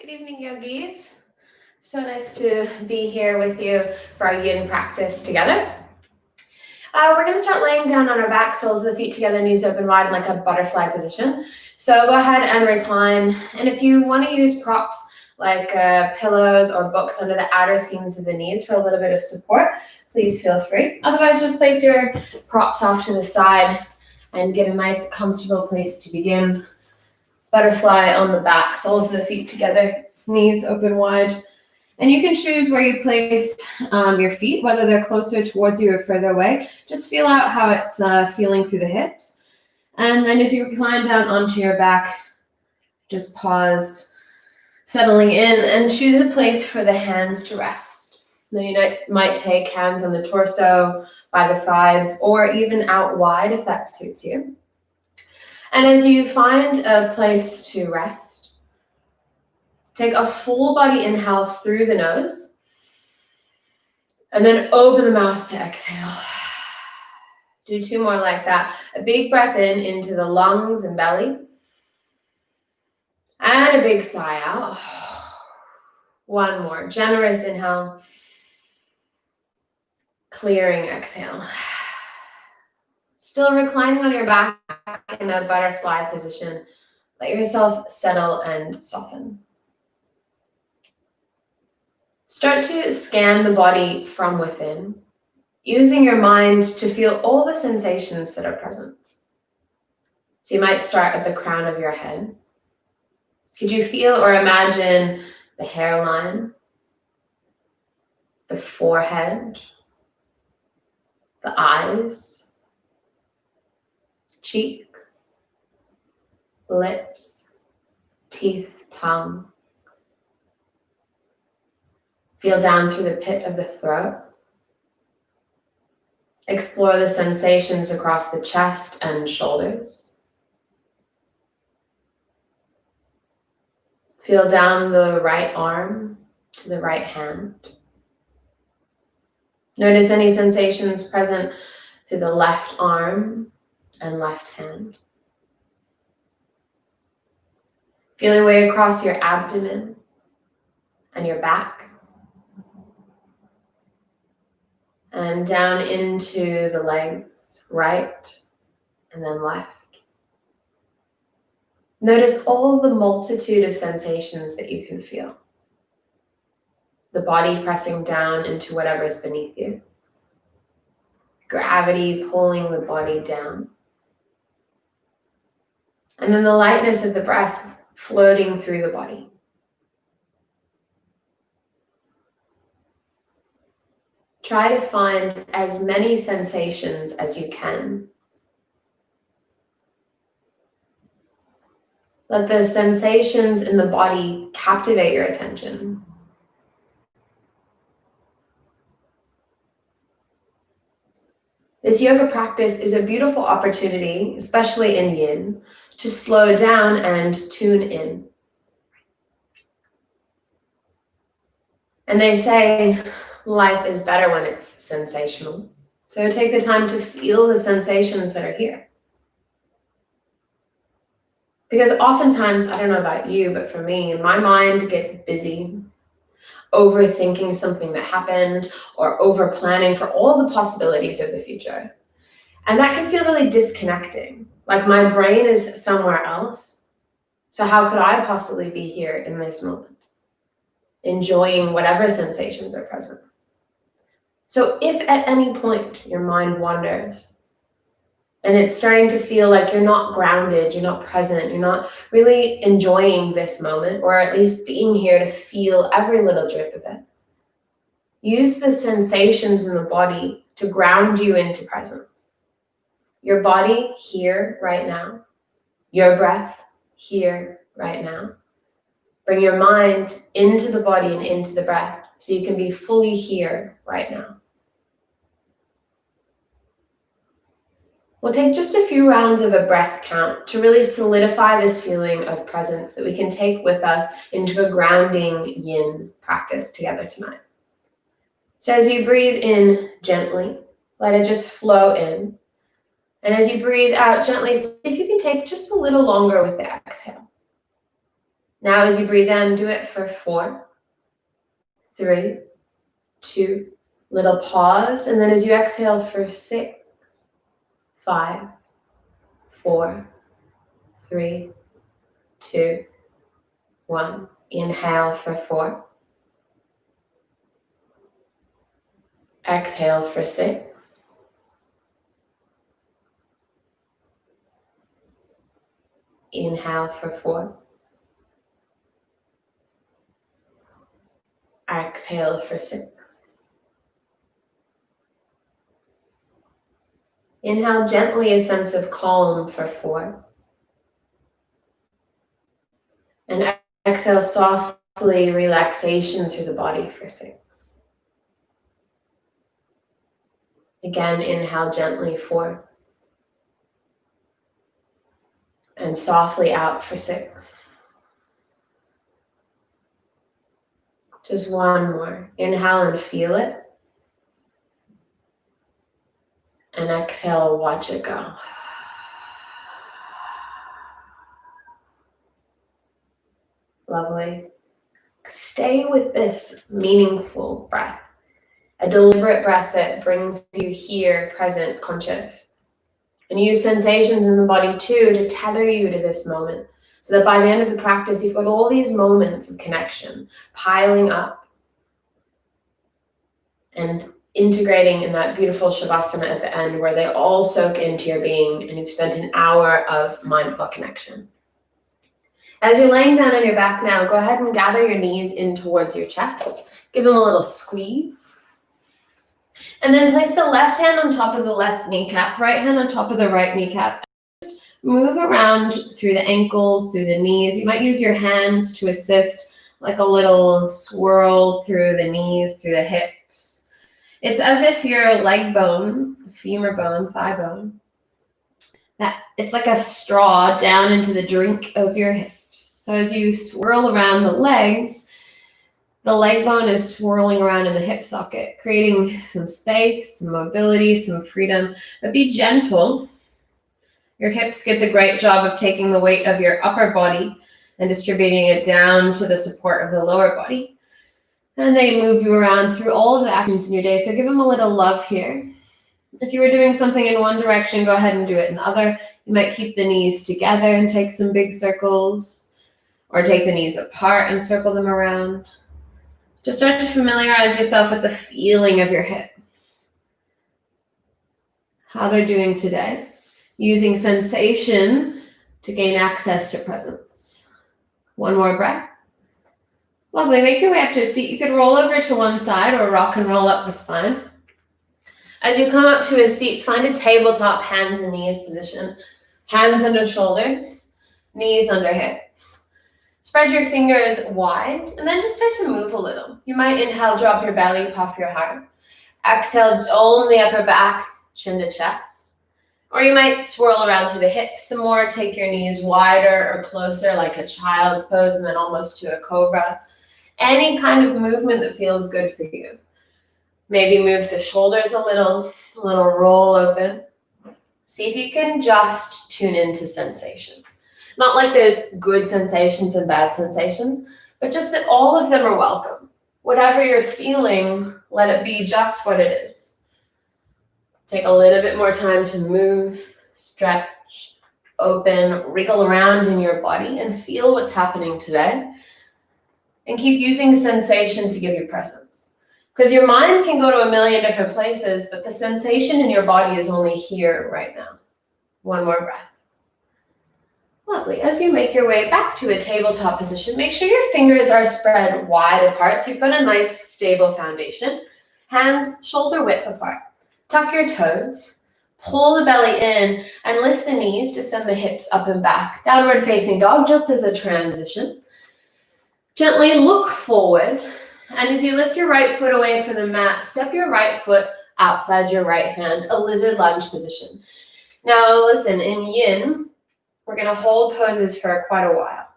Good evening, yogis. So nice to be here with you for our yin practice together. We're going to start laying down on our back, soles of the feet together, knees open wide in like a butterfly position. So go ahead and recline. And if you want to use props like pillows or books under the outer seams of the knees for a little bit of support, please feel free. Otherwise, just place your props off to the side and get a nice comfortable place to begin. Butterfly on the back, soles of the feet together, knees open wide. And you can choose where you place your feet, whether they're closer towards you or further away. Just feel out how it's feeling through the hips. And then as you recline down onto your back, just pause, settling in, and choose a place for the hands to rest. Now you might take hands on the torso, by the sides, or even out wide if that suits you. And as you find a place to rest, take a full body inhale through the nose, and then open the mouth to exhale. Do two more like that. A big breath in into the lungs and belly, and a big sigh out. One more, generous inhale, clearing exhale. Still reclining on your back in a butterfly position. Let yourself settle and soften. Start to scan the body from within, using your mind to feel all the sensations that are present. So you might start at the crown of your head. Could you feel or imagine the hairline, the forehead, the eyes, cheeks, lips, teeth, tongue? Feel down through the pit of the throat. Explore the sensations across the chest and shoulders. Feel down the right arm to the right hand. Notice any sensations present through the left arm and left hand. Feel your way across your abdomen and your back. And down into the legs, right and then left. Notice all the multitude of sensations that you can feel. The body pressing down into whatever's beneath you. Gravity pulling the body down. And then the lightness of the breath floating through the body. Try to find as many sensations as you can. Let the sensations in the body captivate your attention. This yoga practice is a beautiful opportunity, especially in yin, to slow down and tune in. And they say life is better when it's sensational. So take the time to feel the sensations that are here. Because oftentimes, I don't know about you, but for me, my mind gets busy, overthinking something that happened or over planning for all the possibilities of the future. And that can feel really disconnecting. Like my brain is somewhere else. So how could I possibly be here in this moment, enjoying whatever sensations are present? So if at any point your mind wanders and it's starting to feel like you're not grounded, you're not present, you're not really enjoying this moment, or at least being here to feel every little drip of it, use the sensations in the body to ground you into presence. Your body here right now, your breath here right now. Bring your mind into the body and into the breath so you can be fully here right now. We'll take just a few rounds of a breath count to really solidify this feeling of presence that we can take with us into a grounding yin practice together tonight. So as you breathe in gently, let it just flow in. And as you breathe out gently, see if you can take just a little longer with the exhale. Now as you breathe in, do it for 4, 3, 2, little pause. And then as you exhale for 6, 5, 4, 3, 2, 1. Inhale for 4. Exhale for 6. Inhale for 4. Exhale for 6. Inhale gently a sense of calm for 4. And exhale softly relaxation through the body for 6. Again, inhale gently 4. And softly out for 6. Just one more. Inhale and feel it. And exhale, watch it go. Lovely. Stay with this meaningful breath. A deliberate breath that brings you here, present, conscious. And use sensations in the body too to tether you to this moment. So that by the end of the practice, you've got all these moments of connection piling up and integrating in that beautiful Shavasana at the end where they all soak into your being and you've spent an hour of mindful connection. As you're laying down on your back now, go ahead and gather your knees in towards your chest. Give them a little squeeze. And then place the left hand on top of the left kneecap, right hand on top of the right kneecap. Move around through the ankles, through the knees. You might use your hands to assist, like a little swirl through the knees, through the hips. It's as if your leg bone, femur bone, thigh bone, it's like a straw down into the drink of your hips. So as you swirl around the legs, the leg bone is swirling around in the hip socket, creating some space, some mobility, some freedom. But be gentle. Your hips get the great job of taking the weight of your upper body and distributing it down to the support of the lower body. And they move you around through all of the actions in your day. So give them a little love here. If you were doing something in one direction, go ahead and do it in the other. You might keep the knees together and take some big circles, or take the knees apart and circle them around. Just start to familiarize yourself with the feeling of your hips, how they're doing today, using sensation to gain access to presence. One more breath. Lovely. Make your way up to a seat. You could roll over to one side or rock and roll up the spine. As you come up to a seat, find a tabletop hands and knees position. Hands under shoulders, knees under hips. Spread your fingers wide and then just start to move a little. You might inhale, drop your belly, puff your heart. Exhale, dome the upper back, chin to chest. Or you might swirl around through the hips some more, take your knees wider or closer like a child's pose and then almost to a cobra. Any kind of movement that feels good for you. Maybe move the shoulders a little roll open. See if you can just tune into sensation. Not like there's good sensations and bad sensations, but just that all of them are welcome. Whatever you're feeling, let it be just what it is. Take a little bit more time to move, stretch, open, wriggle around in your body and feel what's happening today. And keep using sensation to give you presence. Because your mind can go to a million different places, but the sensation in your body is only here right now. One more breath. Lovely. As you make your way back to a tabletop position, make sure your fingers are spread wide apart so you've got a nice stable foundation. Hands shoulder width apart. Tuck your toes, pull the belly in, and lift the knees to send the hips up and back. Downward facing dog just as a transition. Gently look forward, and as you lift your right foot away from the mat, step your right foot outside your right hand, a lizard lunge position. Now listen, in yin, we're going to hold poses for quite a while.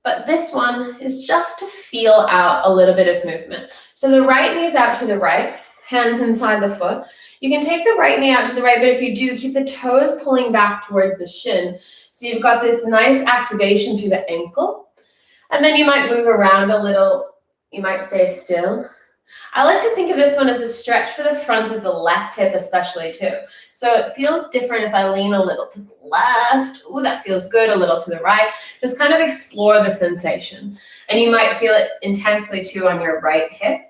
But this one is just to feel out a little bit of movement. So the right knee's out to the right, hands inside the foot. You can take the right knee out to the right, but if you do, keep the toes pulling back towards the shin. So you've got this nice activation through the ankle. And then you might move around a little. You might stay still. I like to think of this one as a stretch for the front of the left hip especially too. So it feels different if I lean a little to the left. Ooh, that feels good. A little to the right. Just kind of explore the sensation. And you might feel it intensely too on your right hip,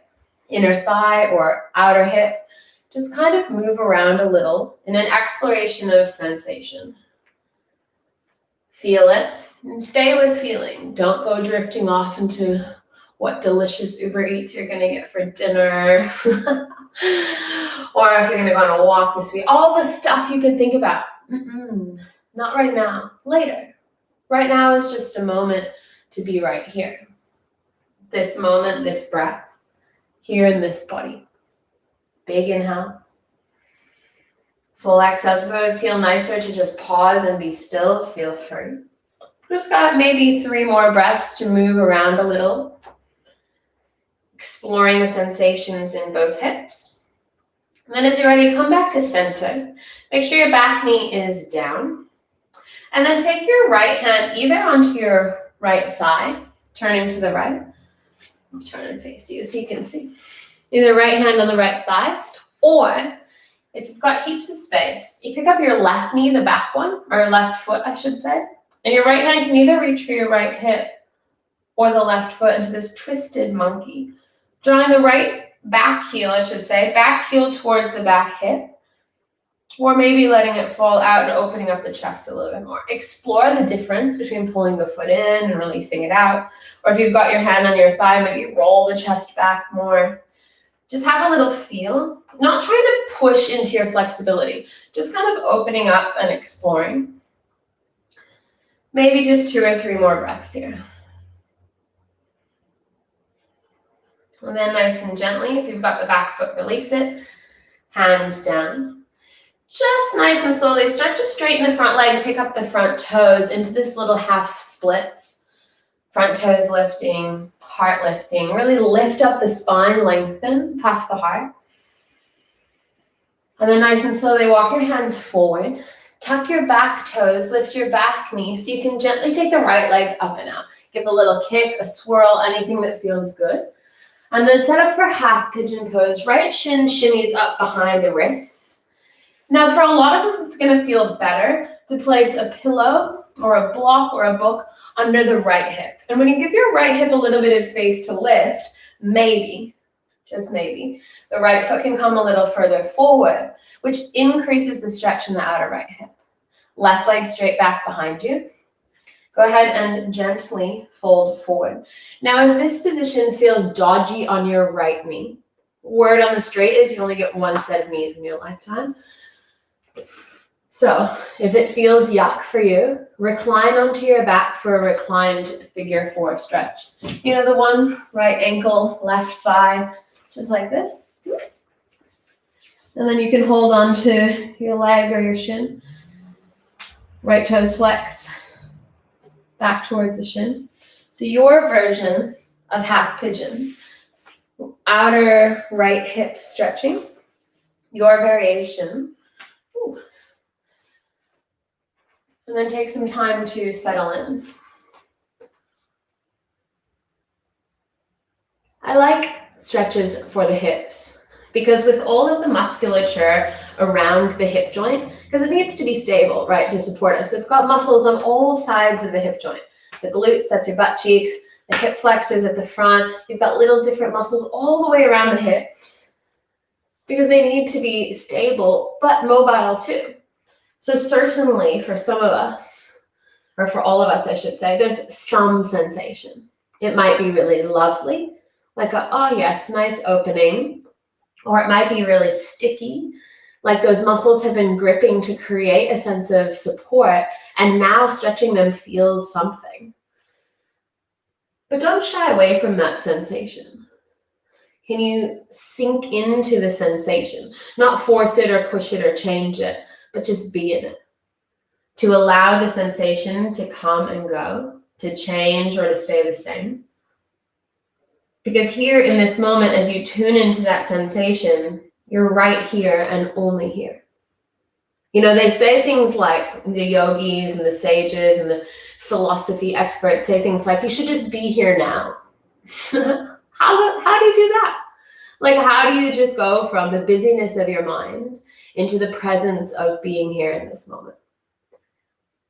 inner thigh or outer hip. Just kind of move around a little in an exploration of sensation. Feel it and stay with feeling. Don't go drifting off into what delicious Uber Eats you're going to get for dinner, or if you're going to go on a walk this week. All the stuff you can think about. Not right now, later. Right now is just a moment to be right here. This moment, this breath, here in this body. Big inhales. Full exhales. If it would feel nicer to just pause and be still, feel free. Just got maybe 3 more breaths to move around a little. Exploring the sensations in both hips. And then as you're ready, come back to center. Make sure your back knee is down. And then take your right hand either onto your right thigh, turning to the right. I'm trying to face you so you can see. Either right hand on the right thigh, or if you've got heaps of space, you pick up your left knee, the back one, or left foot, I should say, and your right hand can either reach for your right hip or the left foot into this twisted monkey. Drawing the right back heel, I should say, back heel towards the back hip, or maybe letting it fall out and opening up the chest a little bit more. Explore the difference between pulling the foot in and releasing it out, or if you've got your hand on your thigh, maybe roll the chest back more. Just have a little feel, not trying to push into your flexibility, just kind of opening up and exploring. Maybe just 2 or 3 more breaths here. And then nice and gently, if you've got the back foot, release it. Hands down. Just nice and slowly start to straighten the front leg, pick up the front toes into this little half splits. Front toes lifting, heart lifting. Really lift up the spine, lengthen, puff the heart. And then nice and slowly walk your hands forward. Tuck your back toes, lift your back knee so you can gently take the right leg up and out. Give a little kick, a swirl, anything that feels good. And then set up for half pigeon pose. Right shin shimmies up behind the wrists. Now for a lot of us, it's going to feel better to place a pillow or a block or a book under the right hip. And when you give your right hip a little bit of space to lift, maybe, just maybe, the right foot can come a little further forward, which increases the stretch in the outer right hip. Left leg straight back behind you. Go ahead and gently fold forward. Now, if this position feels dodgy on your right knee, word on the street is you only get 1 set of knees in your lifetime. So if it feels yuck for you, recline onto your back for a reclined figure 4 stretch. You know, the one, right ankle, left thigh, just like this. And then you can hold on to your leg or your shin. Right toes flex, back towards the shin. So your version of half pigeon, outer right hip stretching, your variation. Ooh. And then take some time to settle in. I like stretches for the hips because with all of the musculature around the hip joint, because it needs to be stable, right, to support us. So it's got muscles on all sides of the hip joint. The glutes, that's your butt cheeks, the hip flexors at the front. You've got little different muscles all the way around the hips because they need to be stable, but mobile too. So certainly for some of us, or for all of us, I should say, there's some sensation. It might be really lovely, like a, oh yes, nice opening, or it might be really sticky, like those muscles have been gripping to create a sense of support, and now stretching them feels something. But don't shy away from that sensation. Can you sink into the sensation? Not force it or push it or change it, but just be in it. To allow the sensation to come and go, to change or to stay the same. Because here in this moment, as you tune into that sensation, you're right here and only here. You know, they say things like, the yogis and the sages and the philosophy experts say things like, you should just be here now. How do you do that? Like, how do you just go from the busyness of your mind into the presence of being here in this moment?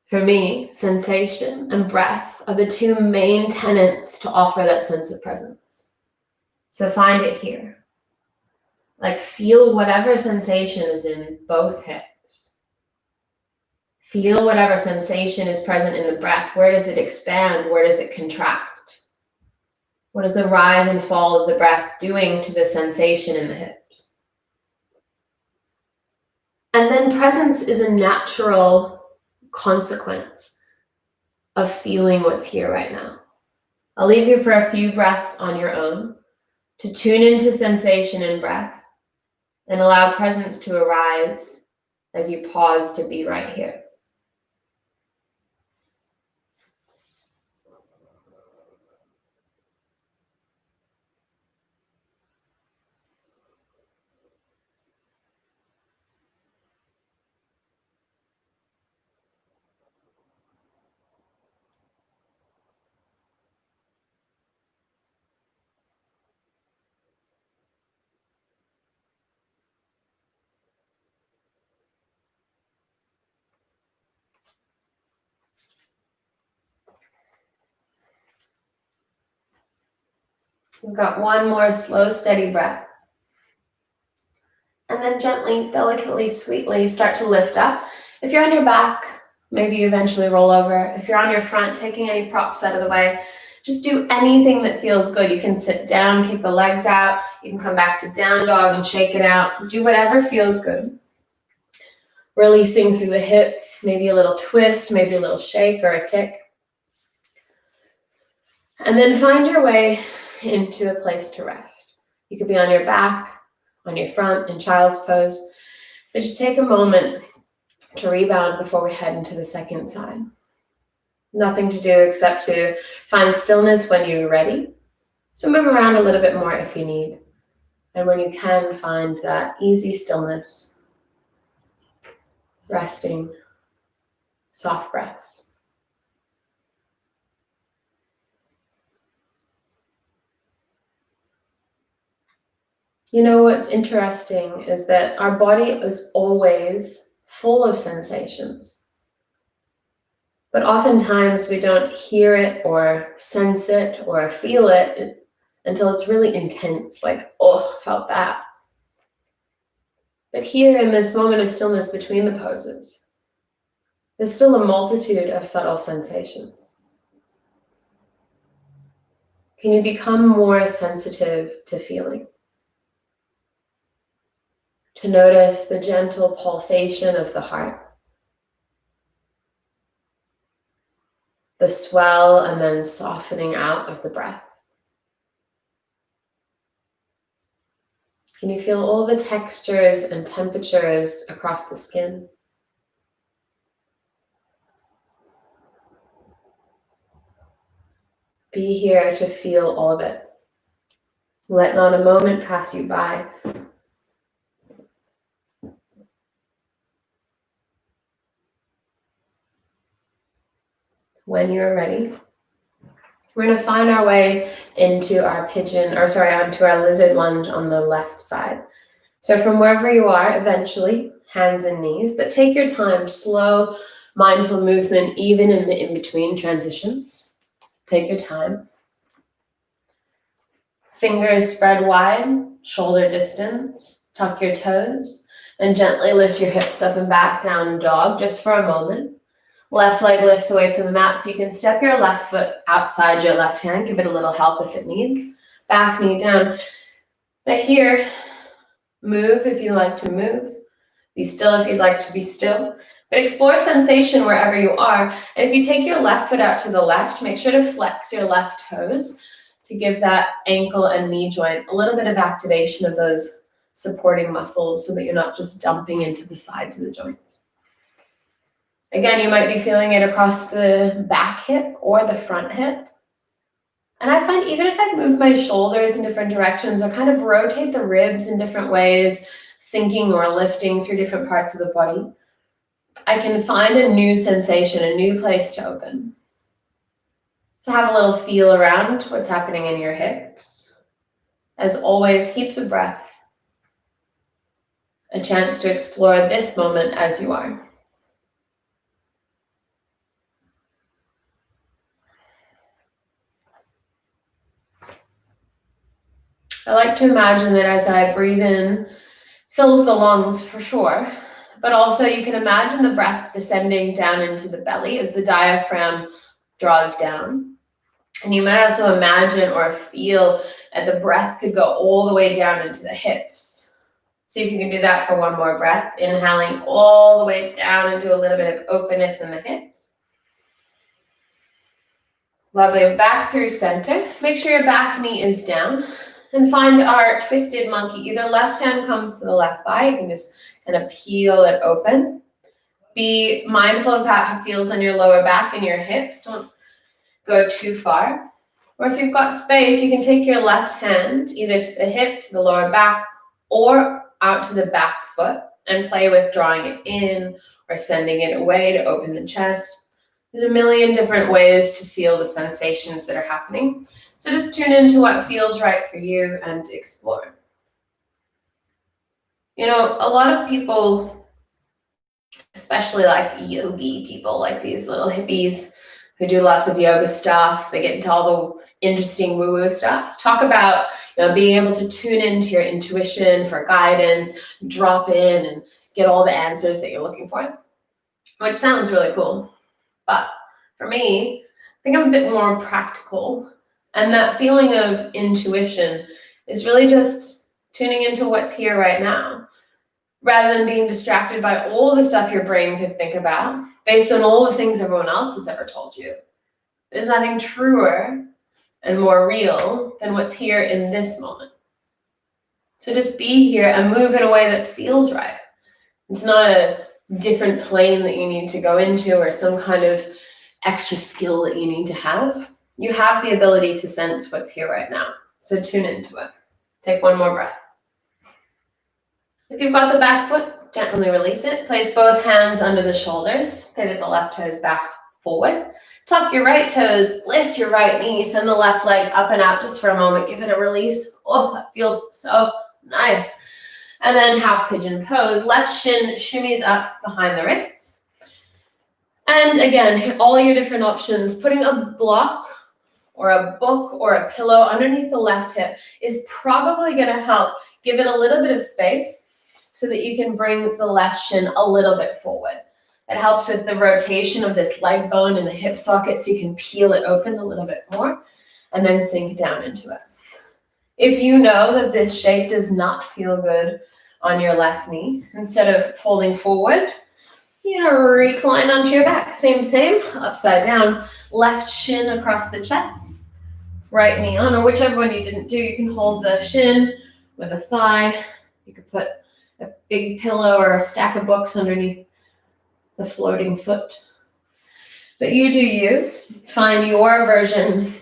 For me, sensation and breath are the two main tenets to offer that sense of presence. So find it here. Like, feel whatever sensation is in both hips. Feel whatever sensation is present in the breath. Where does it expand? Where does it contract? What is the rise and fall of the breath doing to the sensation in the hips? And then presence is a natural consequence of feeling what's here right now. I'll leave you for a few breaths on your own to tune into sensation and breath and allow presence to arise as you pause to be right here. We've got one more slow, steady breath. And then gently, delicately, sweetly start to lift up. If you're on your back, maybe you eventually roll over. If you're on your front, taking any props out of the way, just do anything that feels good. You can sit down, kick the legs out. You can come back to down dog and shake it out. Do whatever feels good. Releasing through the hips, maybe a little twist, maybe a little shake or a kick. And then find your way into a place to rest. You could be on your back, on your front, in child's pose. But just take a moment to rebound before we head into the second side. Nothing to do except to find stillness when you're ready. So move around a little bit more if you need. And when you can, find that easy stillness, resting, soft breaths. You know what's interesting is that our body is always full of sensations. But oftentimes we don't hear it or sense it or feel it until it's really intense, like, oh, felt that. But here in this moment of stillness between the poses, there's still a multitude of subtle sensations. Can you become more sensitive to feeling? To notice the gentle pulsation of the heart, the swell and then softening out of the breath. Can you feel all the textures and temperatures across the skin? Be here to feel all of it. Let not a moment pass you by. When you're ready, we're going to find our way into our onto our lizard lunge on the left side. So from wherever you are, eventually, hands and knees, but take your time, slow, mindful movement, even in the in-between transitions. Take your time. Fingers spread wide, shoulder distance, tuck your toes, and gently lift your hips up and back, down dog, just for a moment. Left leg lifts away from the mat, so you can step your left foot outside your left hand, give it a little help if it needs. Back knee down. But here, move if you like to move. Be still if you'd like to be still. But explore sensation wherever you are. And if you take your left foot out to the left, make sure to flex your left toes to give that ankle and knee joint a little bit of activation of those supporting muscles so that you're not just dumping into the sides of the joints. Again, you might be feeling it across the back hip or the front hip. And I find even if I move my shoulders in different directions or kind of rotate the ribs in different ways, sinking or lifting through different parts of the body, I can find a new sensation, a new place to open. So have a little feel around what's happening in your hips. As always, heaps of breath. A chance to explore this moment as you are. I like to imagine that as I breathe in, fills the lungs for sure, but also you can imagine the breath descending down into the belly as the diaphragm draws down. And you might also imagine or feel that the breath could go all the way down into the hips. See if you can do that for one more breath, inhaling all the way down into a little bit of openness in the hips. Lovely, back through center. Make sure your back knee is down. And find our twisted monkey. Either left hand comes to the left thigh. You can just kind of peel it open. Be mindful of how it feels on your lower back and your hips. Don't go too far. Or if you've got space, you can take your left hand either to the hip, to the lower back, or out to the back foot and play with drawing it in or sending it away to open the chest. There's a million different ways to feel the sensations that are happening. So just tune into what feels right for you and explore. You know, a lot of people, especially like yogi people, like these little hippies who do lots of yoga stuff, they get into all the interesting woo-woo stuff, talk about, you know, being able to tune into your intuition for guidance, drop in and get all the answers that you're looking for, which sounds really cool. But for me, I think I'm a bit more practical. And that feeling of intuition is really just tuning into what's here right now, rather than being distracted by all the stuff your brain could think about based on all the things everyone else has ever told you. There's nothing truer and more real than what's here in this moment. So just be here and move in a way that feels right. It's not a different plane that you need to go into or some kind of extra skill that you need to have. You have the ability to sense what's here right now. So tune into it. Take one more breath. If you've got the back foot, gently release it. Place both hands under the shoulders. Pivot the left toes back forward. Tuck your right toes, lift your right knee, send the left leg up and out just for a moment. Give it a release. Oh, that feels so nice. And then half pigeon pose. Left shin shimmies up behind the wrists. And again, all your different options. Putting a block or a book or a pillow underneath the left hip is probably going to help give it a little bit of space so that you can bring the left shin a little bit forward. It helps with the rotation of this leg bone in the hip socket so you can peel it open a little bit more and then sink down into it. If you know that this shape does not feel good on your left knee, instead of folding forward, you're going to recline onto your back. Same, upside down. Left shin across the chest. Right knee on, or whichever one you didn't do. You can hold the shin with a thigh. You could put a big pillow or a stack of books underneath the floating foot. But you do you. Find your version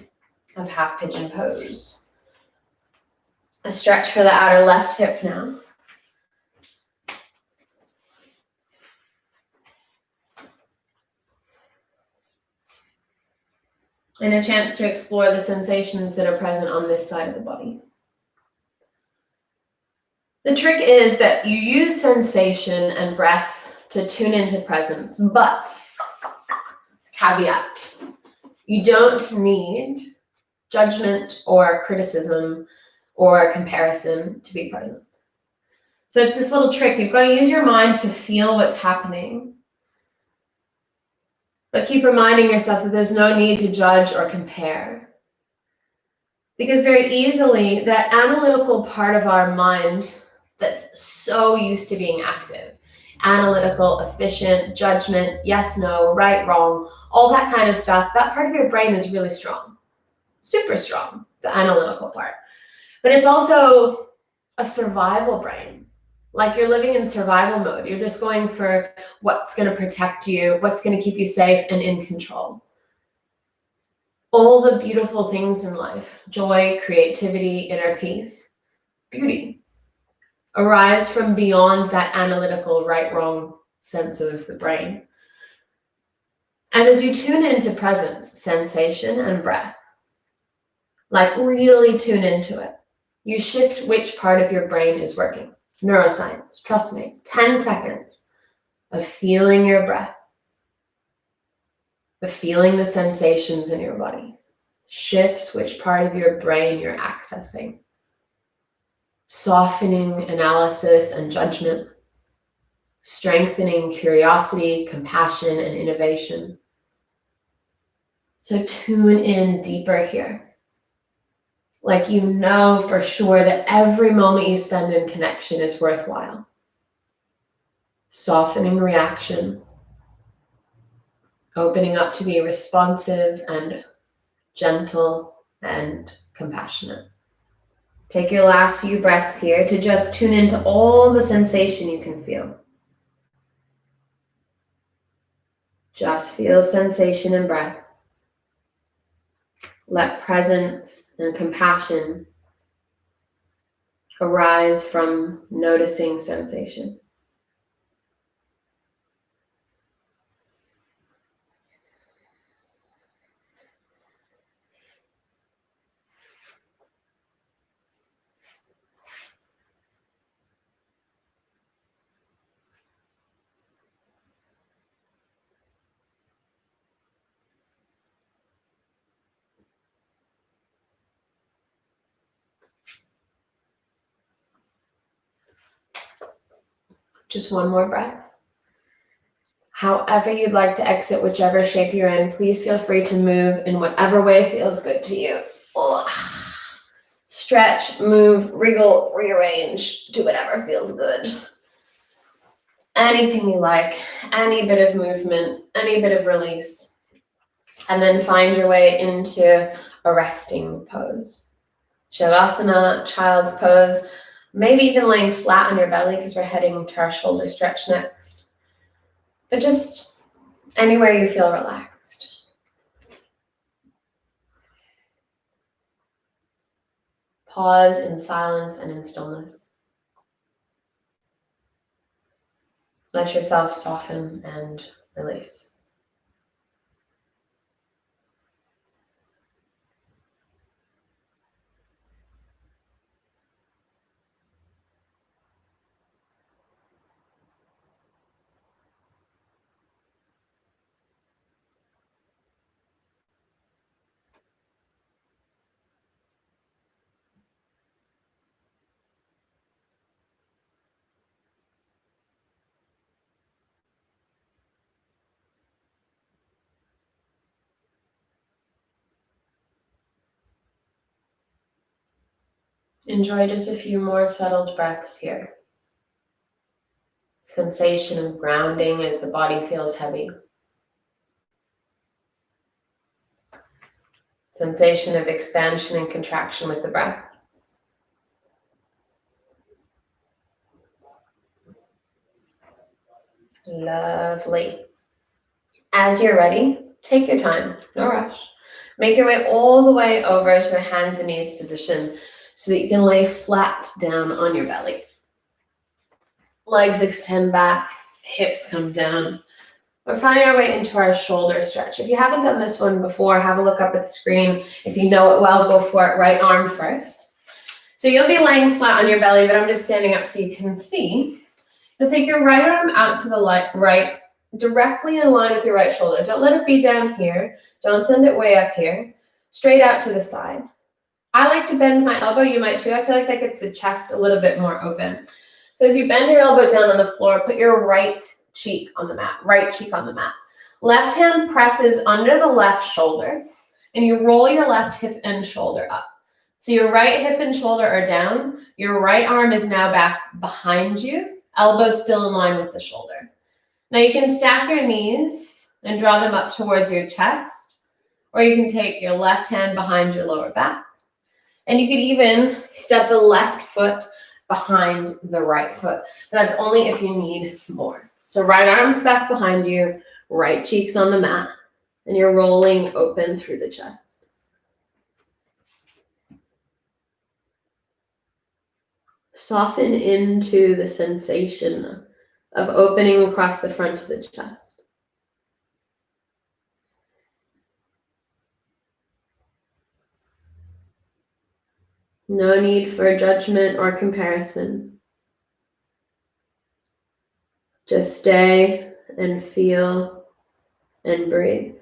of half pigeon pose. A stretch for the outer left hip now. And a chance to explore the sensations that are present on this side of the body. The trick is that you use sensation and breath to tune into presence, but caveat, you don't need judgment or criticism or comparison to be present. So it's this little trick. You've got to use your mind to feel what's happening. But keep reminding yourself that there's no need to judge or compare. Because very easily, that analytical part of our mind that's so used to being active, analytical, efficient, judgment, yes, no, right, wrong, all that kind of stuff, that part of your brain is really strong, super strong, the analytical part. But it's also a survival brain. Like you're living in survival mode. You're just going for what's going to protect you, what's going to keep you safe and in control. All the beautiful things in life, joy, creativity, inner peace, beauty, arise from beyond that analytical right-wrong sense of the brain. And as you tune into presence, sensation, and breath, like really tune into it, you shift which part of your brain is working. Neuroscience, trust me, 10 seconds of feeling your breath, of feeling the sensations in your body, shifts which part of your brain you're accessing, softening analysis and judgment, strengthening curiosity, compassion, and innovation. So tune in deeper here. Like you know for sure that every moment you spend in connection is worthwhile. Softening reaction, opening up to be responsive and gentle and compassionate. Take your last few breaths here to just tune into all the sensation you can feel. Just feel sensation and breath. Let presence and compassion arise from noticing sensation. Just one more breath. However you'd like to exit, whichever shape you're in, please feel free to move in whatever way feels good to you. Stretch, move, wriggle, rearrange, do whatever feels good. Anything you like, any bit of movement, any bit of release. And then find your way into a resting pose. Shavasana, child's pose. Maybe even laying flat on your belly because we're heading to our shoulder stretch next. But just anywhere you feel relaxed. Pause in silence and in stillness. Let yourself soften and release. Enjoy just a few more settled breaths here. Sensation of grounding as the body feels heavy. Sensation of expansion and contraction with the breath. Lovely. As you're ready, take your time, no rush. Make your way all the way over to a hands and knees position so that you can lay flat down on your belly. Legs extend back, hips come down. We're finding our way into our shoulder stretch. If you haven't done this one before, have a look up at the screen. If you know it well, go for it. Right arm first. So you'll be laying flat on your belly, but I'm just standing up so you can see. You'll take your right arm out to the right, directly in line with your right shoulder. Don't let it be down here. Don't send it way up here. Straight out to the side. I like to bend my elbow. You might too. I feel like that gets the chest a little bit more open. So as you bend your elbow down on the floor, put your right cheek on the mat. Left hand presses under the left shoulder, and you roll your left hip and shoulder up. So your right hip and shoulder are down. Your right arm is now back behind you. Elbow still in line with the shoulder. Now you can stack your knees and draw them up towards your chest, or you can take your left hand behind your lower back. And you could even step the left foot behind the right foot. That's only if you need more. So right arm's back behind you, right cheek's on the mat, and you're rolling open through the chest. Soften into the sensation of opening across the front of the chest. No need for judgment or comparison. Just stay and feel and breathe.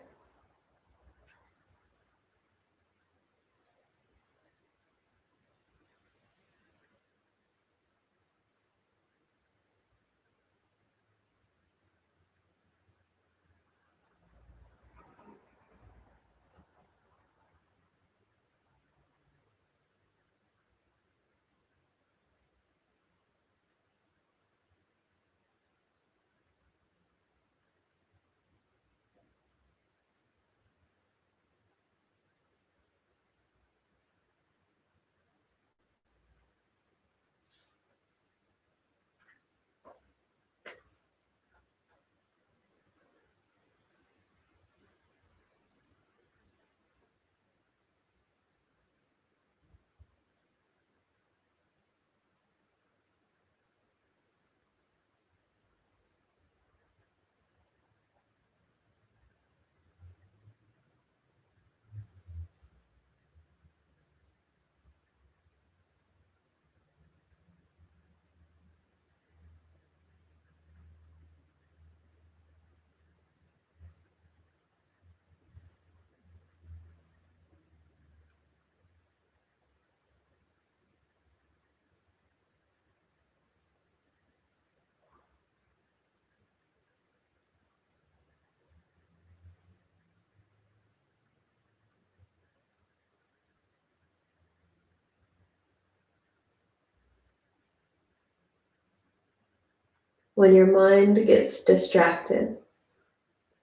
When your mind gets distracted,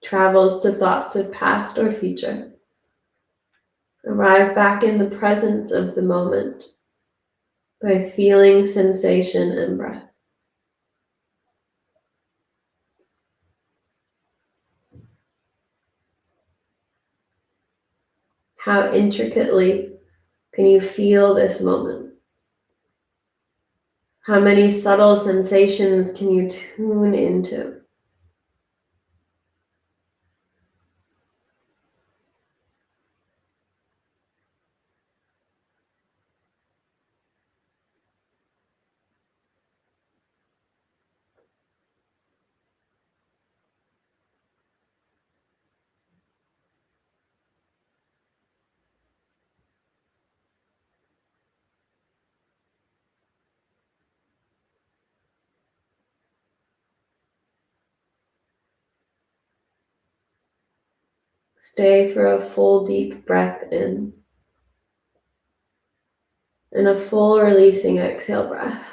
travels to thoughts of past or future, arrive back in the presence of the moment by feeling sensation and breath. How intricately can you feel this moment? How many subtle sensations can you tune into? Stay for a full deep breath in and a full releasing exhale breath.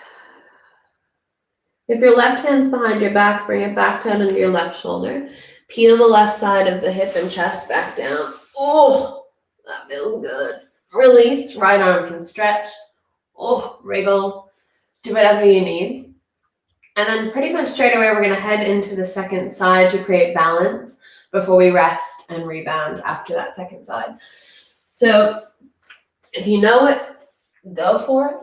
If your left hand's behind your back, bring it back down into your left shoulder. Peel the left side of the hip and chest back down. Oh, that feels good. Release, right arm can stretch. Oh, wriggle, do whatever you need. And then pretty much straight away, we're gonna head into the second side to create balance before we rest and rebound after that second side. So if you know it, go for it.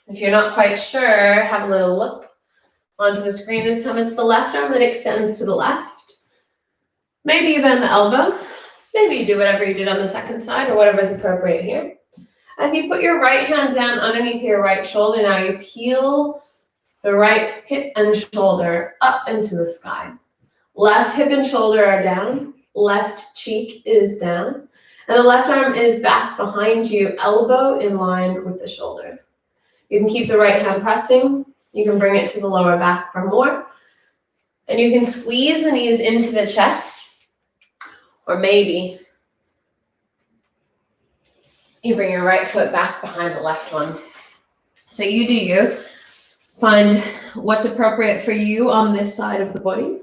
If you're not quite sure, have a little look onto the screen. This time it's the left arm that extends to the left. Maybe you bend the elbow. Maybe you do whatever you did on the second side or whatever is appropriate here. As you put your right hand down underneath your right shoulder, now you peel the right hip and shoulder up into the sky. Left hip and shoulder are down. Left cheek is down. And the left arm is back behind you, elbow in line with the shoulder. You can keep the right hand pressing. You can bring it to the lower back for more. And you can squeeze the knees into the chest. Or maybe you bring your right foot back behind the left one. So you do you. Find what's appropriate for you on this side of the body.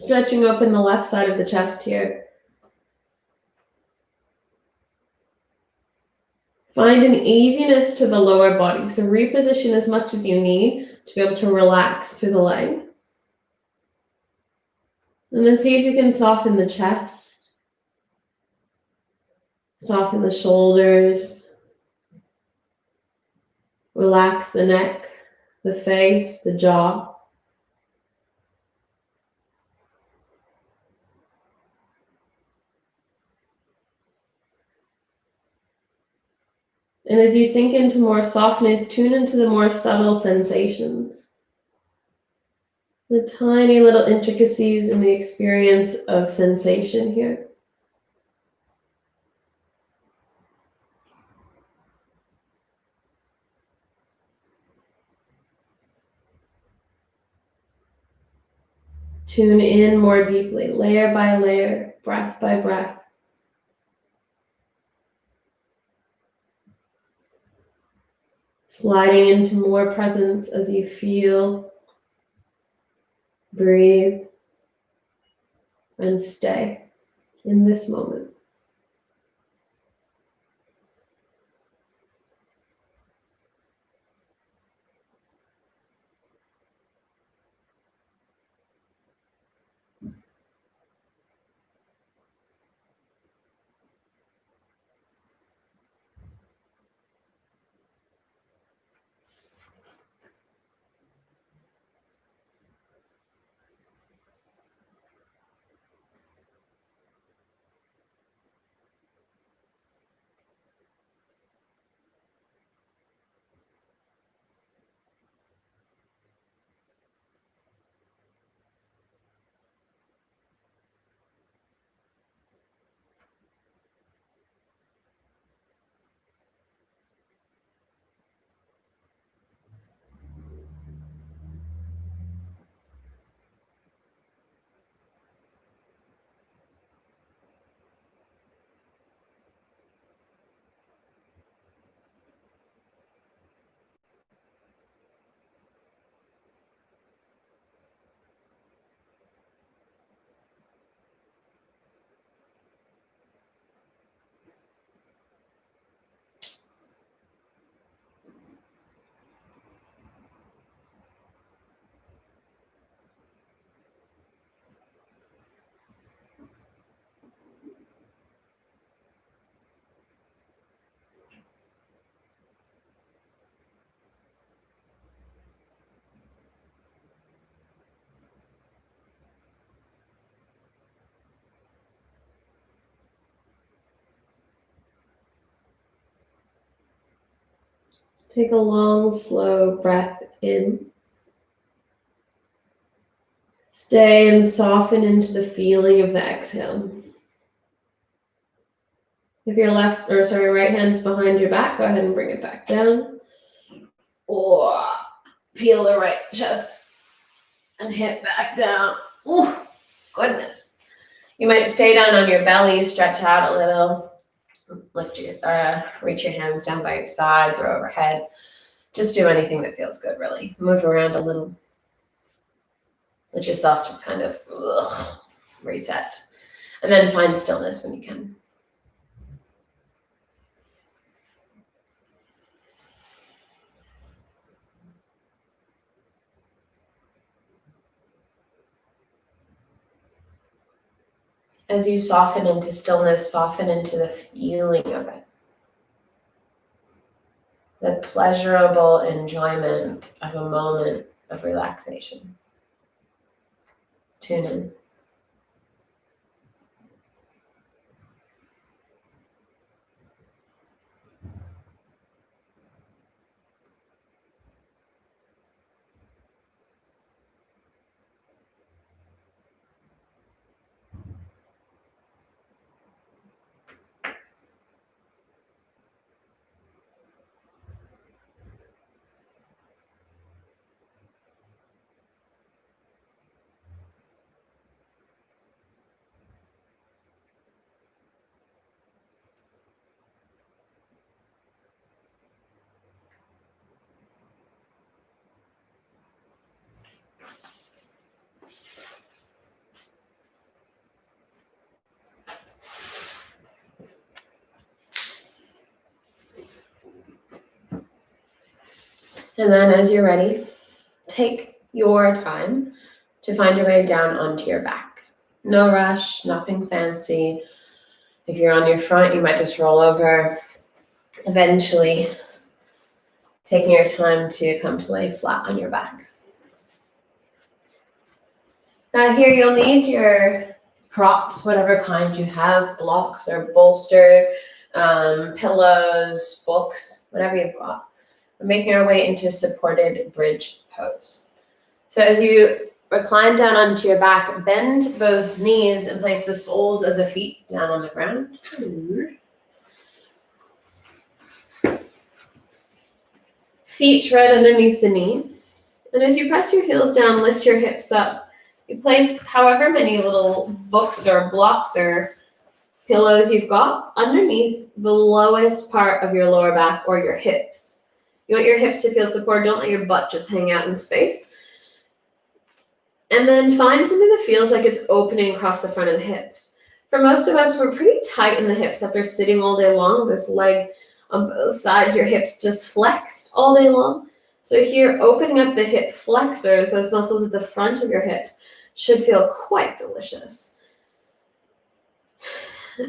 Stretching open the left side of the chest here. Find an easiness to the lower body. So reposition as much as you need to be able to relax through the legs. And then see if you can soften the chest. Soften the shoulders. Relax the neck, the face, the jaw. And as you sink into more softness, tune into the more subtle sensations. The tiny little intricacies in the experience of sensation here. Tune in more deeply, layer by layer, breath by breath. Sliding into more presence as you feel, breathe, and stay in this moment. Take a long, slow breath in. Stay and soften into the feeling of the exhale. If your right hand's behind your back, go ahead and bring it back down. Or peel the right chest and hit back down. Ooh, goodness. You might stay down on your belly, stretch out a little. Reach your hands down by your sides or overhead. Just do anything that feels good, really. Move around a little. Let yourself just kind of reset. And then find stillness when you can. As you soften into stillness, soften into the feeling of it. The pleasurable enjoyment of a moment of relaxation. Tune in. And then as you're ready, take your time to find your way down onto your back. No rush, nothing fancy. If you're on your front, you might just roll over, eventually taking your time to come to lay flat on your back. Now here you'll need your props, whatever kind you have, blocks or bolster, pillows, books, whatever you've got. We're making our way into a supported bridge pose. So as you recline down onto your back, bend both knees and place the soles of the feet down on the ground. Feet right underneath the knees. And as you press your heels down, lift your hips up. You place however many little books or blocks or pillows you've got underneath the lowest part of your lower back or your hips. You want your hips to feel supported. Don't let your butt just hang out in space. And then find something that feels like it's opening across the front of the hips. For most of us, we're pretty tight in the hips after sitting all day long. This leg on both sides, your hips just flexed all day long. So here, opening up the hip flexors, those muscles at the front of your hips, should feel quite delicious.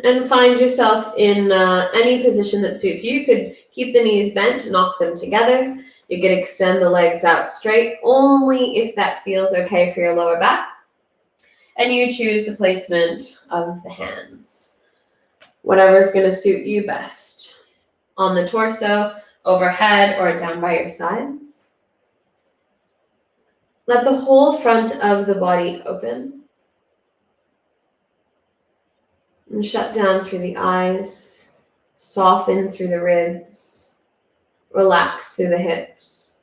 And find yourself in any position that suits you. You could keep the knees bent, knock them together. You could extend the legs out straight, only if that feels okay for your lower back. And you choose the placement of the hands. Whatever is going to suit you best. On the torso, overhead, or down by your sides. Let the whole front of the body open. And shut down through the eyes, soften through the ribs, relax through the hips.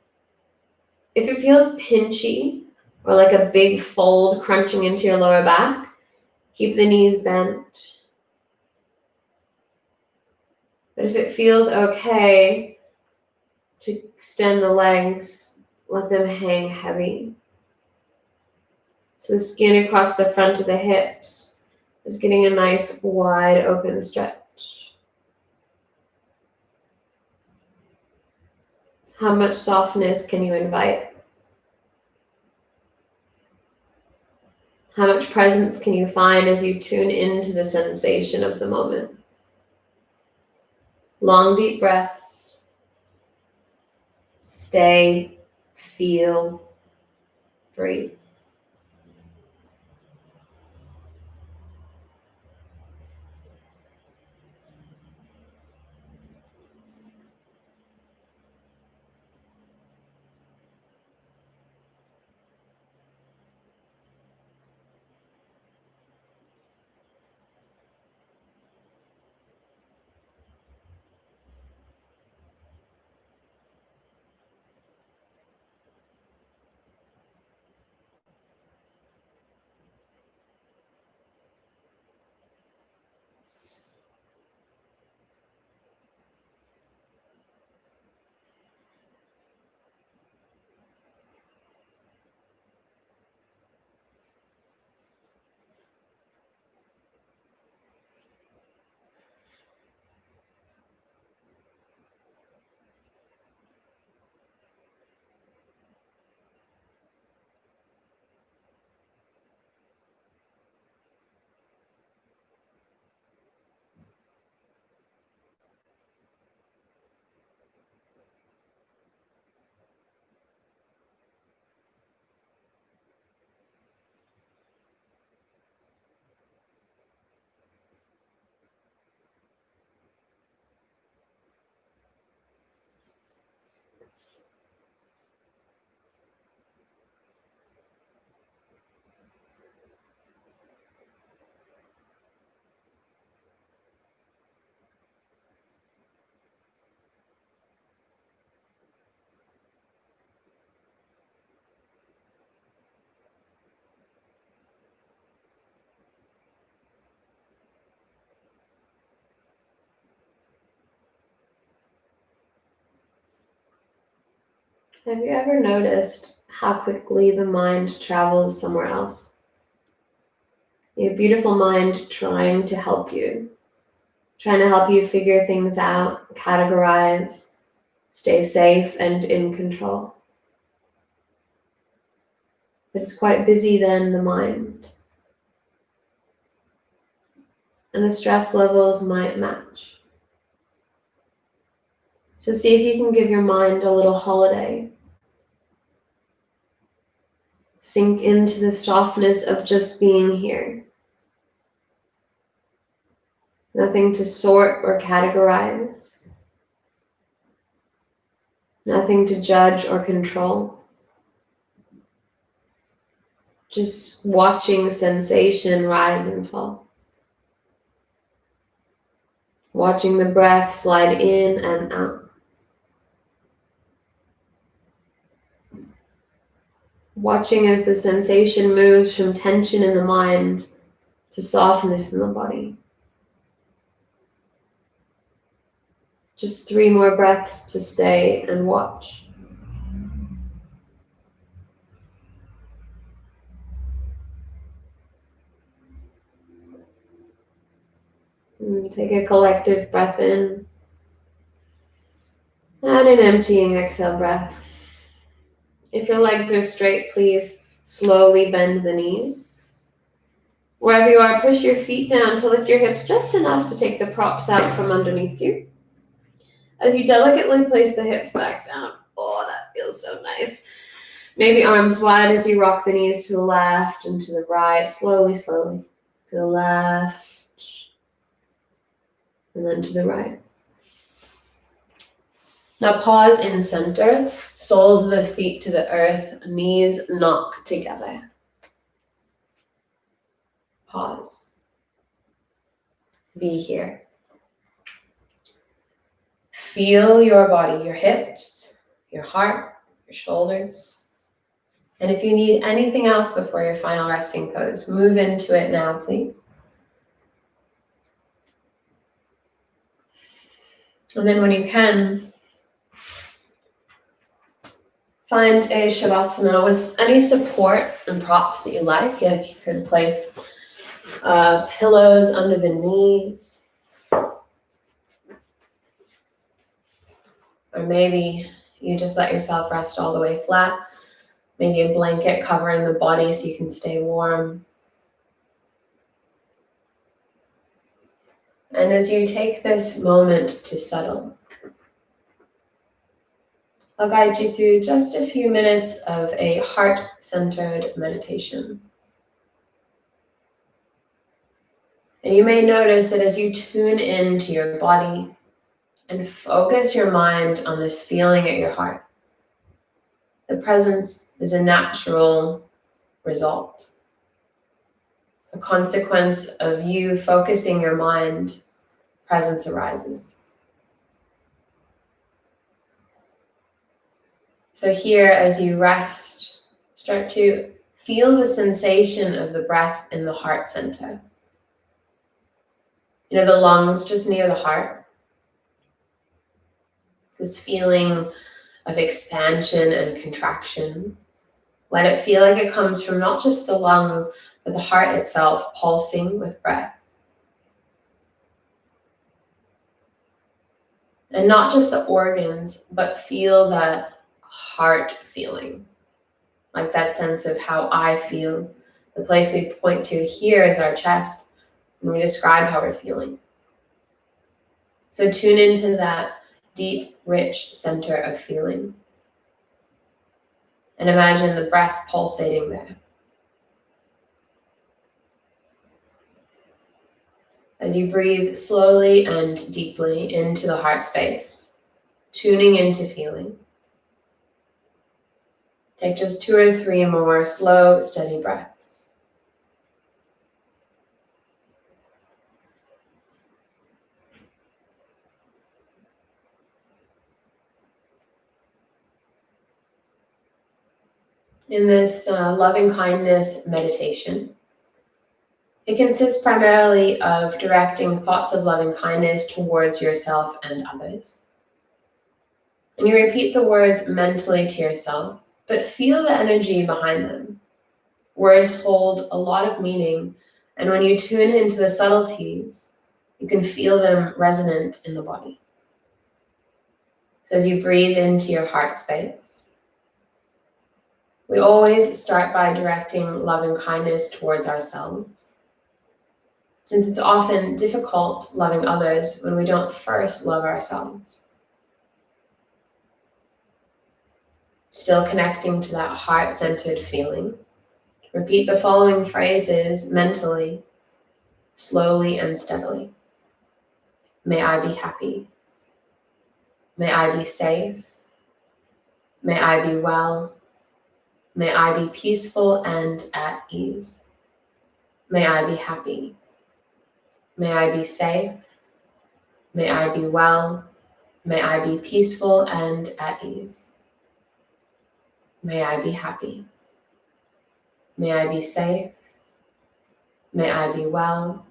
If it feels pinchy or like a big fold crunching into your lower back, keep the knees bent. But if it feels okay to extend the legs, let them hang heavy. So the skin across the front of the hips is getting a nice wide open stretch. How much softness can you invite? How much presence can you find as you tune into the sensation of the moment? Long, deep breaths. Stay, feel, breathe. Have you ever noticed how quickly the mind travels somewhere else? Your beautiful mind trying to help you figure things out, categorize, stay safe and in control. But it's quite busy then, the mind. and the stress levels might match. So see if you can give your mind a little holiday. Sink into the softness of just being here. Nothing to sort or categorize. Nothing to judge or control. Just watching sensation rise and fall. Watching the breath slide in and out. Watching as the sensation moves from tension in the mind to softness in the body. Just 3 more breaths to stay and watch. And take a collective breath in. And an emptying exhale breath. If your legs are straight, please slowly bend the knees. Wherever you are, push your feet down to lift your hips just enough to take the props out from underneath you. As you delicately place the hips back down. Oh, that feels so nice. Maybe arms wide as you rock the knees to the left and to the right. Slowly, slowly. To the left. And then to the right. Now pause in center. Soles of the feet to the earth. Knees knock together. Pause. Be here. Feel your body, your hips, your heart, your shoulders. And if you need anything else before your final resting pose, move into it now, please. And then when you can, find a Shavasana with any support and props that you like. You could place pillows under the knees. Or maybe you just let yourself rest all the way flat. Maybe a blanket covering the body so you can stay warm. And as you take this moment to settle, I'll guide you through just a few minutes of a heart-centered meditation. And you may notice that as you tune into your body and focus your mind on this feeling at your heart, the presence is a natural result. A consequence of you focusing your mind, presence arises. So here, as you rest, start to feel the sensation of the breath in the heart center. You know, the lungs just near the heart. This feeling of expansion and contraction. Let it feel like it comes from not just the lungs, but the heart itself pulsing with breath. And not just the organs, but feel that heart feeling. Like that sense of how I feel. The place we point to here is our chest, and we describe how we're feeling. So tune into that deep, rich center of feeling. And imagine the breath pulsating there. As you breathe slowly and deeply into the heart space, tuning into feeling. Take just 2 or 3 more slow, steady breaths. In this loving kindness meditation, it consists primarily of directing thoughts of loving kindness towards yourself and others. And you repeat the words mentally to yourself, but feel the energy behind them. Words hold a lot of meaning, and when you tune into the subtleties, you can feel them resonant in the body. So as you breathe into your heart space, we always start by directing loving kindness towards ourselves. since it's often difficult loving others when we don't first love ourselves. Still connecting to that heart-centered feeling, repeat the following phrases mentally, slowly and steadily. May I be happy. May I be safe. May I be well. May I be peaceful and at ease. May I be happy. May I be safe. May I be well. May I be peaceful and at ease. May I be happy. May I be safe. May I be well.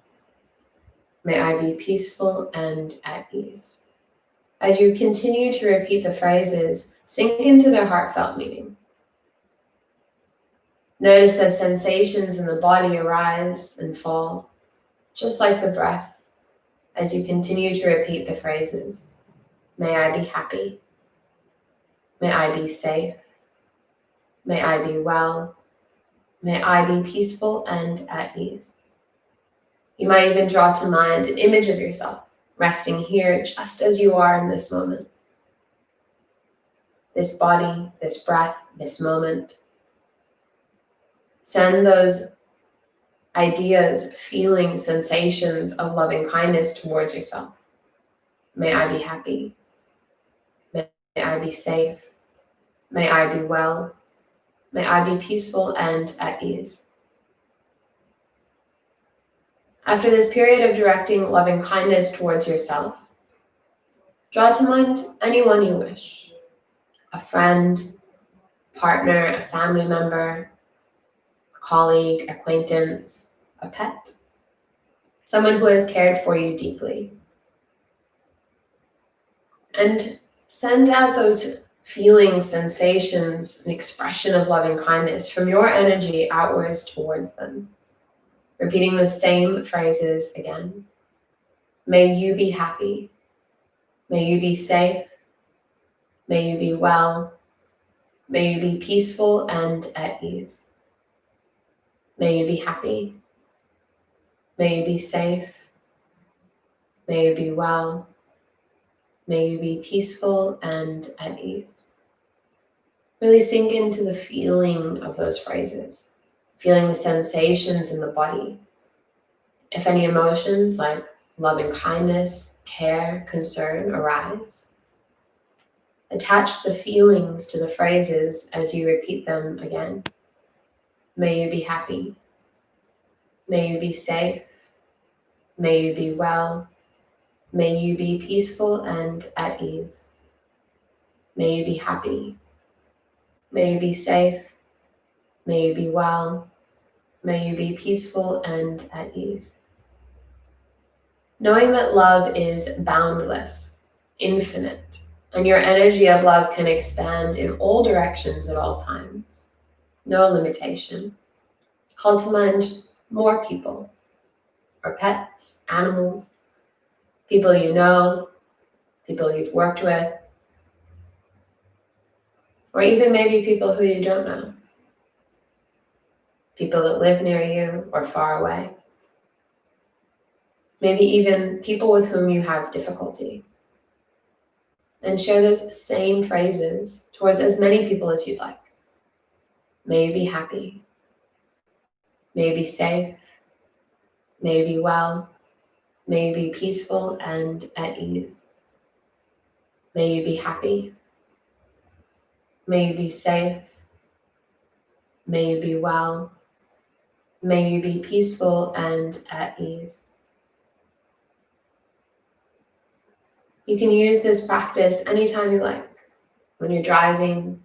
May I be peaceful and at ease. As you continue to repeat the phrases, sink into their heartfelt meaning. Notice that sensations in the body arise and fall, just like the breath, as you continue to repeat the phrases. May I be happy. May I be safe. May I be well. May I be peaceful and at ease. You might even draw to mind an image of yourself resting here just as you are in this moment. This body, this breath, this moment. Send those ideas, feelings, sensations of loving kindness towards yourself. May I be happy. May I be safe. May I be well. May I be peaceful and at ease. After this period of directing loving kindness towards yourself, draw to mind anyone you wish. A friend, partner, a family member, a colleague, acquaintance, a pet. Someone who has cared for you deeply. And send out those feelings, sensations, an expression of loving kindness from your energy outwards towards them. Repeating the same phrases again. May you be happy. May you be safe. May you be well. May you be peaceful and at ease. May you be happy. May you be safe. May you be well. May you be peaceful and at ease. Really sink into the feeling of those phrases, feeling the sensations in the body. If any emotions like loving kindness, care, concern arise, attach the feelings to the phrases as you repeat them again. May you be happy. May you be safe. May you be well. May you be peaceful and at ease. May you be happy. May you be safe. May you be well. May you be peaceful and at ease. Knowing that love is boundless, infinite, and your energy of love can expand in all directions at all times. No limitation. Call to mind more people, or pets, animals, people you know, people you've worked with, or even maybe people who you don't know. People that live near you or far away. Maybe even people with whom you have difficulty. And share those same phrases towards as many people as you'd like. May you be happy. May you be safe. May you be well. May you be peaceful and at ease. May you be happy. May you be safe. May you be well. May you be peaceful and at ease. You can use this practice anytime you like. When you're driving,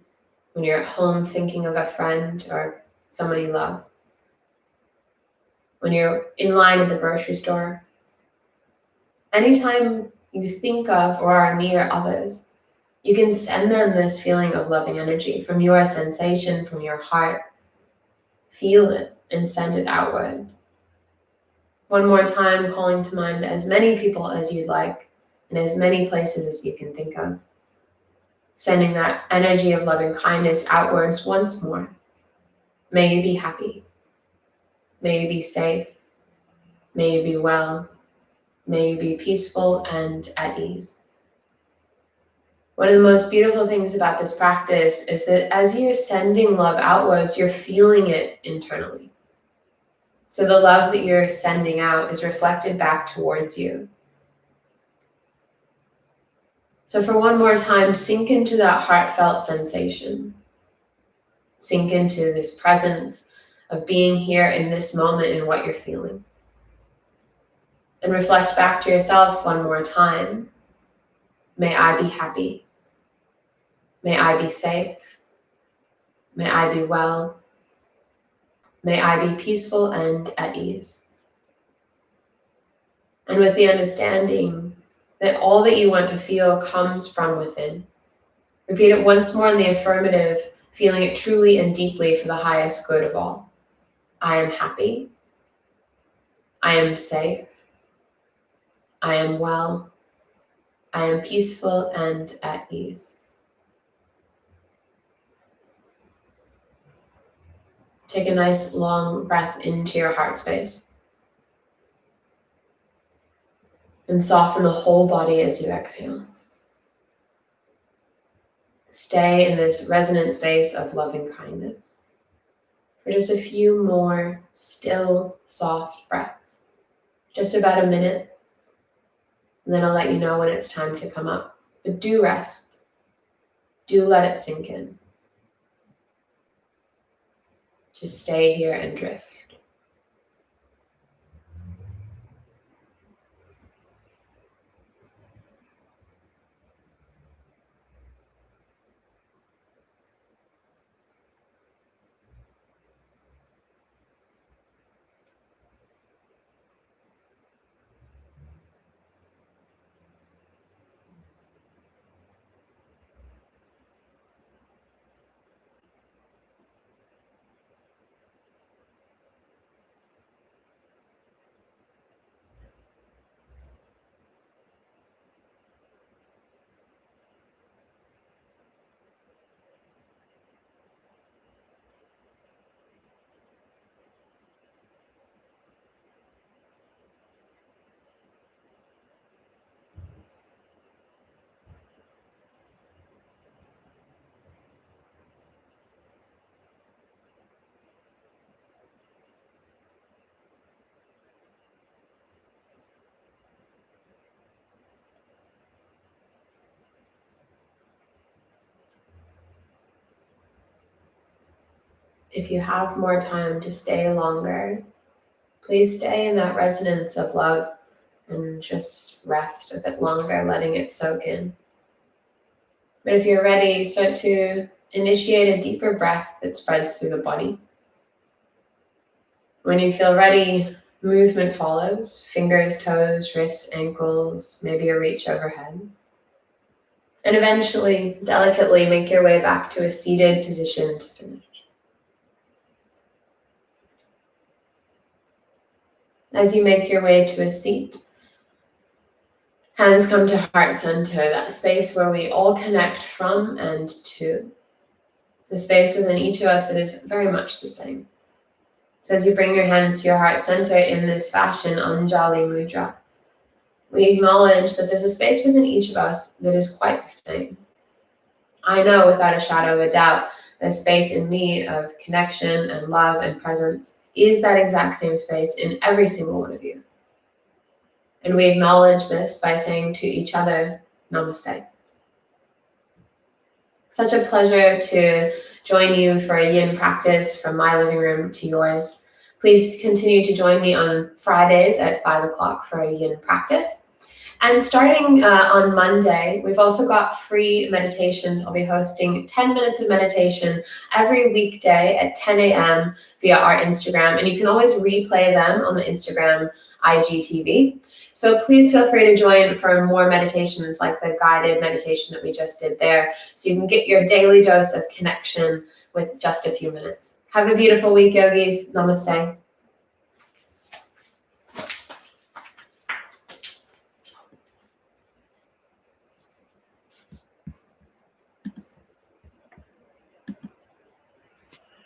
when you're at home thinking of a friend or someone you love. When you're in line at the grocery store. Anytime you think of or are near others, you can send them this feeling of loving energy from your sensation, from your heart. Feel it and send it outward. One more time, calling to mind as many people as you'd like in as many places as you can think of. Sending that energy of loving kindness outwards once more. May you be happy. May you be safe. May you be well. May you be peaceful and at ease. One of the most beautiful things about this practice is that as you're sending love outwards, you're feeling it internally. So the love that you're sending out is reflected back towards you. So for one more time, sink into that heartfelt sensation. Sink into this presence of being here in this moment and what you're feeling. And reflect back to yourself one more time. May I be happy. May I be safe. May I be well. May I be peaceful and at ease. And with the understanding that all that you want to feel comes from within. Repeat it once more in the affirmative, feeling it truly and deeply for the highest good of all. I am happy. I am safe. I am well. I am peaceful and at ease. Take a nice long breath into your heart space. And soften the whole body as you exhale. Stay in this resonant space of loving kindness for just a few more still, soft breaths. Just about a minute. And then I'll let you know when it's time to come up. But do rest. Do let it sink in. Just stay here and drift. If you have more time to stay longer, please stay in that resonance of love and just rest a bit longer, letting it soak in. But if you're ready, start to initiate a deeper breath that spreads through the body. When you feel ready, movement follows. Fingers, toes, wrists, ankles, maybe a reach overhead. And eventually, delicately make your way back to a seated position to finish. As you make your way to a seat, hands come to heart center, that space where we all connect from and to. The space within each of us that is very much the same. So as you bring your hands to your heart center in this fashion, Anjali Mudra, we acknowledge that there's a space within each of us that is quite the same. I know without a shadow of a doubt that space in me of connection and love and presence is that exact same space in every single one of you. And we acknowledge this by saying to each other, Namaste. Such a pleasure to join you for a yin practice from my living room to yours. Please continue to join me on Fridays at 5 o'clock for a yin practice. And starting on Monday, we've also got free meditations. I'll be hosting 10 minutes of meditation every weekday at 10 a.m. via our Instagram. And you can always replay them on the Instagram IGTV. So please feel free to join for more meditations like the guided meditation that we just did there. So you can get your daily dose of connection with just a few minutes. Have a beautiful week, yogis. Namaste.